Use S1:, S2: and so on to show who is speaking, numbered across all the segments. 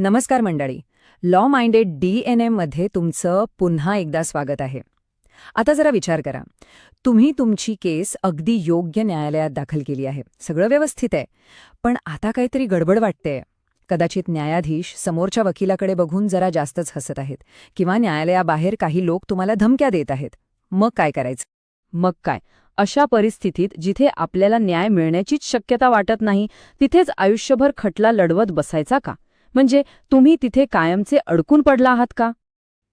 S1: नमस्कार मंडळी. Law minded DNM मध्ये तुमचं पुन्हा एकदा स्वागत आहे. आता जरा विचार करा. तुम्ही तुमची केस अगदी योग्य न्यायालयात दाखल केली आहे. सगळं व्यवस्थित आहे. पण आता काहीतरी गडबड वाटतेय. कदाचित न्यायाधीश समोरच्या वकिलाकडे बघून जरा जास्तच हसत आहेत किंवा न्यायालयाबाहेर काही लोक तुम्हाला धमक्या देत आहेत. मग काय करायचं?
S2: मग काय, अशा परिस्थितीत जिथे आपल्याला न्याय मिळण्याचीच शक्यता वाटत नाही, तिथेच आयुष्यभर खटला लढवत बसायचा का? म्हणजे तुम्ही तिथे कायमचे अडकून पडला आहात का?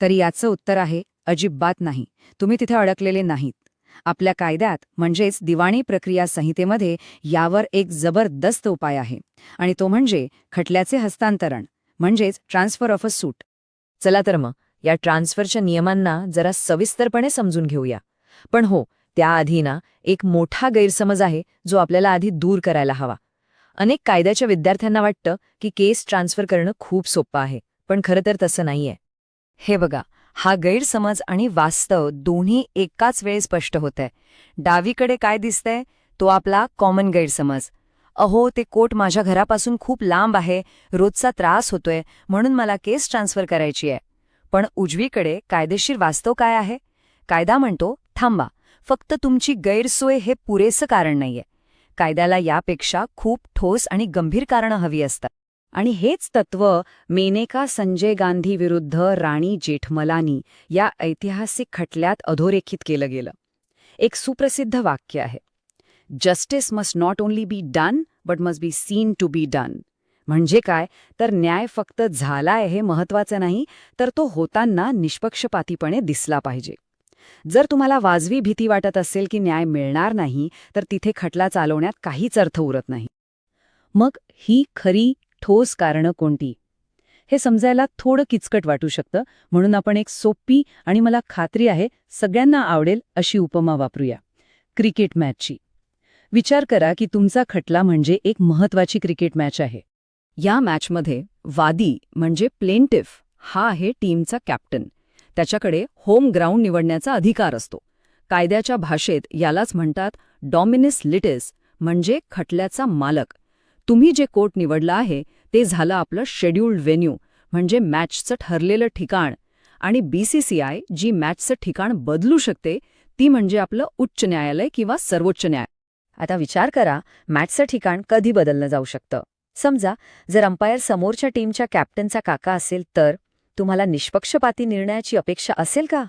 S1: तर याचं उत्तर आहे अजिबात नाही. तुम्ही तिथे अडकलेले नाहीत. आपल्या कायद्यात म्हणजेच दिवाणी प्रक्रिया संहितेमध्ये यावर एक जबरदस्त उपाय आहे आणि तो म्हणजे खटल्याचे हस्तांतरण म्हणजेच ट्रान्सफर ऑफ अ सूट.
S2: चला तर मग या ट्रान्सफरच्या नियमांना जरा सविस्तरपणे समजून घेऊया. पण हो, त्याआधी ना एक मोठा गैरसमज आहे जो आपल्याला आधी दूर करायला हवा. अनेक कायद्याच्या विद्यार्थ्यांना वाटतं की केस ट्रान्सफर करणं खूप सोपं आहे, पण खरं तर तसं नाहीये.
S1: हे बघा, हा गैरसमज आणि वास्तव दोन्ही एकाच वेळी स्पष्ट होतंय. डावीकडे काय दिसतंय तो आपला कॉमन गैरसमज. अहो, ते कोर्ट माझ्या घरापासून खूप लांब आहे, रोजचा त्रास होतोय, म्हणून मला केस ट्रान्सफर करायची आहे. पण उजवीकडे कायदेशीर वास्तव काय आहे? कायदा म्हणतो, थांबा, फक्त तुमची गैरसोय हे पुरेसं कारण नाहीये. कायद्याला यापेक्षा खूप ठोस आणि गंभीर कारणं हवी असतात. आणि हेच तत्व मेनका संजय गांधी विरुद्ध राणी जेठमलानी या ऐतिहासिक खटल्यात अधोरेखित केलं गेलं. एक सुप्रसिद्ध वाक्य आहे, justice must not only be done but must be seen to be done. म्हणजे काय, तर न्याय फक्त झालाय हे महत्वाचं नाही, तर तो होताना निष्पक्षपातीपणे दिसला पाहिजे. जर तुम्हाला वाजवी भीती वाटत असेल की न्याय मिळणार नाही, तर तिथे खटला चालवण्यात काहीच अर्थ उरत नाही.
S2: मग ही खरी ठोस कारणं कोणती? हे समजायला थोडं किचकट वाटू शकतं, म्हणून आपण एक सोपी आणि मला खात्री आहे सगळ्यांना आवडेल अशी उपमा वापरूया. क्रिकेट मॅचची. विचार करा की तुमचा खटला म्हणजे एक महत्वाची क्रिकेट मॅच आहे.
S1: या मॅचमध्ये वादी म्हणजे प्लेंटिफ हा आहे टीमचा कॅप्टन. त्याच्याकडे होम ग्राउंड निवडण्याचा अधिकार असतो. कायद्याच्या भाषेत यालाच म्हणतात डॉमिनिस लिटिस, म्हणजे खटल्याचा मालक. तुम्ही जे कोर्ट निवडलं आहे ते झालं आपलं शेड्यूल्ड व्हेन्यू, म्हणजे मॅचचं ठरलेलं ठिकाण. आणि BCCI जी मॅचचं ठिकाण बदलू शकते ती म्हणजे आपलं उच्च न्यायालय किंवा सर्वोच्च न्यायालय. आता विचार करा, मॅचचं ठिकाण कधी बदललं जाऊ शकतं. समजा जर अंपायर समोरच्या टीमच्या कॅप्टनचा काका असेल, तर तुम्हाला निष्पक्षपाती निर्णयाची अपेक्षा असेल का?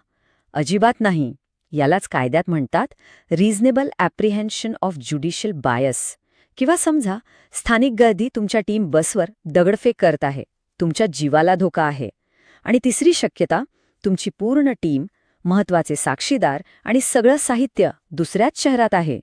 S1: अजिबात नाही. यालाच कायद्यात म्हणतात reasonable apprehension of judicial bias. किंवा समजा स्थानिक गर्दी तुमच्या टीम बसवर दगडफेक करत आहे, तुमच्या जीवाला धोका आहे. आणि तिसरी शक्यता, तुमची पूर्ण टीम, महत्वाचे साक्षीदार आणि सगळं साहित्य दुसऱ्याच शहरात आहे.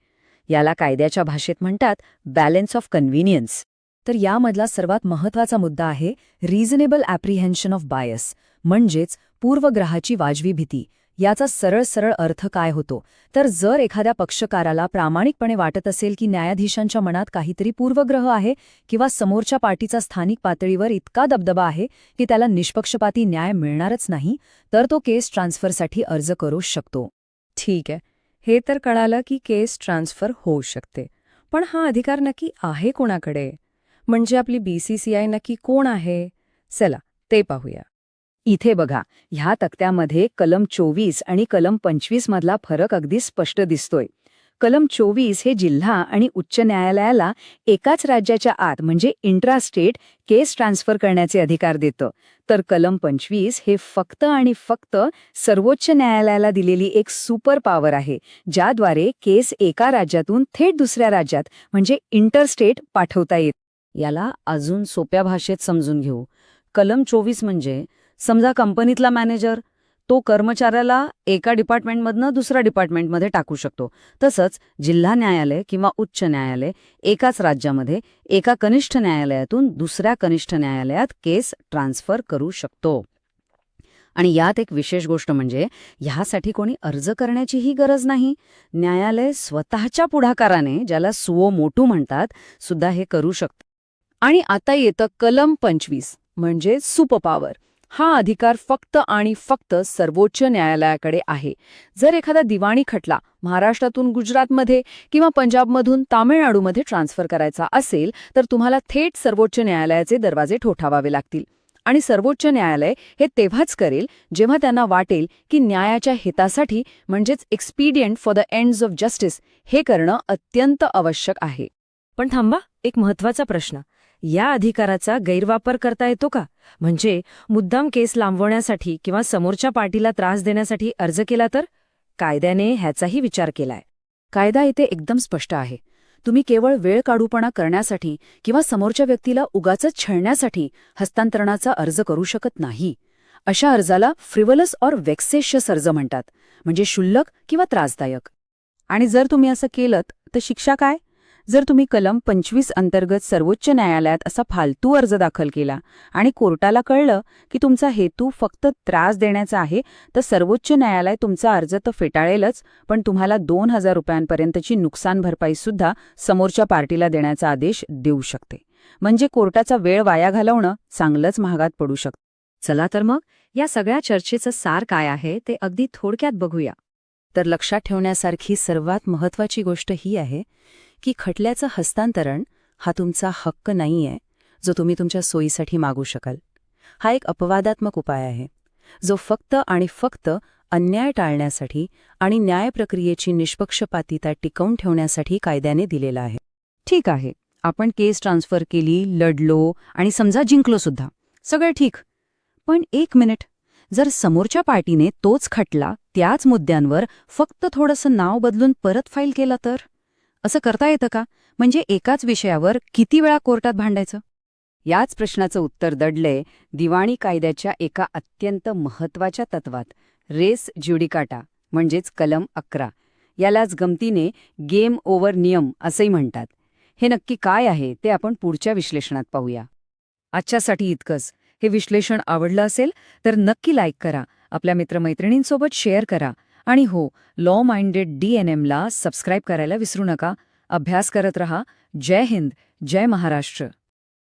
S1: याला कायद्याच्या भाषेत म्हणतात बॅलन्स ऑफ कन्व्हिनियन्स. तर यामधला सर्वात महत्वाचा मुद्दा आहे रिझनेबल ॲप्रिहेन्शन ऑफ बायस, म्हणजेच पूर्वग्रहाची वाजवी भीती. याचा सरळ अर्थ काय होतो, तर जर एखाद्या पक्षकाराला प्रामाणिकपणे वाटत असेल की न्यायाधीशांच्या मनात काहीतरी पूर्वग्रह आहे किंवा समोरच्या पार्टीचा स्थानिक पातळीवर इतका दबदबा आहे की त्याला निष्पक्षपाती न्याय मिळणारच नाही, तर तो केस ट्रान्सफरसाठी अर्ज करू शकतो. ठीक आहे, हे तर कळालं की केस ट्रान्सफर होऊ शकते. पण हा अधिकार नक्की आहे कोणाकडे? म्हणजे आपली BCCI नक्की कोण आहे? चला ते पाहूया. इथे बघा, ह्या तक्त्यामध्ये कलम 24 आणि कलम 25 मधला फरक अगदी स्पष्ट दिसतोय. कलम 24 हे जिल्हा आणि उच्च न्यायालयाला एकाच राज्याच्या आत म्हणजे इंट्रास्टेट केस ट्रान्सफर करण्याचे अधिकार देतं, तर कलम 25 हे फक्त आणि फक्त सर्वोच्च न्यायालयाला दिलेली एक सुपर पॉवर आहे, ज्याद्वारे केस एका राज्यातून थेट दुसऱ्या राज्यात म्हणजे इंटरस्टेट पाठवता येते.
S2: याला अजून सोप्या भाषेत समजून घेऊ. कलम 24 म्हणजे समजा कंपनीतला मॅनेजर, तो कर्मचाऱ्याला एका डिपार्टमेंटमधनं दुसऱ्या डिपार्टमेंटमध्ये टाकू शकतो. तसंच जिल्हा न्यायालय किंवा उच्च न्यायालय एकाच राज्यामध्ये एका कनिष्ठ न्यायालयातून दुसऱ्या कनिष्ठ न्यायालयात केस ट्रान्सफर करू शकतो. आणि यात एक विशेष गोष्ट म्हणजे ह्यासाठी कोणी अर्ज करण्याचीही गरज नाही. न्यायालय स्वतःच्या पुढाकाराने, ज्याला सुओ मोटू म्हणतात, सुद्धा हे करू शकतं.
S1: आणि आता येतं कलम 25 म्हणजे सुपरपॉवर. हा अधिकार फक्त आणि फक्त सर्वोच्च न्यायालयाकडे आहे. जर एखादा दिवाणी खटला महाराष्ट्रातून गुजरातमध्ये किंवा पंजाबमधून तामिळनाडूमध्ये ट्रान्सफर करायचा असेल, तर तुम्हाला थेट सर्वोच्च न्यायालयाचे दरवाजे ठोठावावे लागतील. आणि सर्वोच्च न्यायालय हे तेव्हाच करेल जेव्हा त्यांना वाटेल की न्यायाच्या हितासाठी म्हणजेच expedient for the ends of justice हे करणं अत्यंत आवश्यक आहे.
S3: पण थांबा, एक महत्वाचा प्रश्न. या अधिकाराचा गैरवापर करता येतो का? म्हणजे मुद्दाम केस लांबवण्यासाठी किंवा समोरच्या पार्टीला त्रास देण्यासाठी अर्ज केला तर? कायद्याने ह्याचाही विचार केलाय.
S1: कायदा इथे एकदम स्पष्ट आहे. तुम्ही केवळ वेळकाढूपणा करण्यासाठी किंवा समोरच्या व्यक्तीला उगाचच छळण्यासाठी हस्तांतरणाचा अर्ज करू शकत नाही. अशा अर्जाला फ्रिव्हलस ऑर वेक्सेशियस अर्ज म्हणतात, म्हणजे क्षुल्लक किंवा त्रासदायक.
S2: आणि जर तुम्ही असं केलं तर शिक्षा काय? जर तुम्ही कलम 25 अंतर्गत सर्वोच्च न्यायालयात असा फालतू अर्ज दाखल केला आणि कोर्टाला कळलं की तुमचा हेतू फक्त त्रास देण्याचा आहे, तर सर्वोच्च न्यायालय तुमचा अर्ज तर फेटाळेलच, पण तुम्हाला 2,000 रुपयांपर्यंतची नुकसान भरपाईसुद्धा समोरच्या पार्टीला देण्याचा आदेश देऊ शकते. म्हणजे कोर्टाचा वेळ वाया घालवणं चांगलंच महागात पडू शकतं.
S3: चला तर मग या सगळ्या चर्चेचं सार काय आहे ते अगदी थोडक्यात बघूया.
S1: तर लक्षात ठेवण्यासारखी सर्वात महत्त्वाची गोष्ट ही आहे की खटल्याचं हस्तांतरण हा तुमचा हक्क नाहीये जो तुम्ही तुमच्या सोयीसाठी मागू शकाल. हा एक अपवादात्मक उपाय आहे जो फक्त आणि फक्त अन्याय टाळण्यासाठी आणि न्यायप्रक्रियेची निष्पक्षपातीता टिकवून ठेवण्यासाठी कायद्याने दिलेला आहे.
S2: ठीक आहे, आपण केस ट्रान्सफर केली, लढलो आणि समजा जिंकलो सुद्धा, सगळं ठीक. पण एक मिनिट, जर समोरच्या पार्टीने तोच खटला त्याच मुद्द्यांवर फक्त थोडंसं नाव बदलून परत फाईल केला तर? असं करता येतं का? म्हणजे एकाच विषयावर किती वेळा कोर्टात भांडायचं? याच प्रश्नाचं उत्तर दडलंय दिवाणी कायद्याच्या एका अत्यंत महत्त्वाच्या तत्वात, रेस ज्युडिकाटा म्हणजेच कलम 11. यालाच गमतीने गेम ओव्हर नियम असंही म्हणतात. हे नक्की काय आहे ते आपण पुढच्या विश्लेषणात पाहूया. आजच्यासाठी इतकंच. हे विश्लेषण आवडलं असेल तर नक्की लाईक करा, आपल्या मित्रमैत्रिणींसोबत शेअर करा आणि हो, लॉ माइंडेड DNMला सबस्क्राईब करायला विसरू नका. अभ्यास करत रहा. जय हिंद, जय महाराष्ट्र.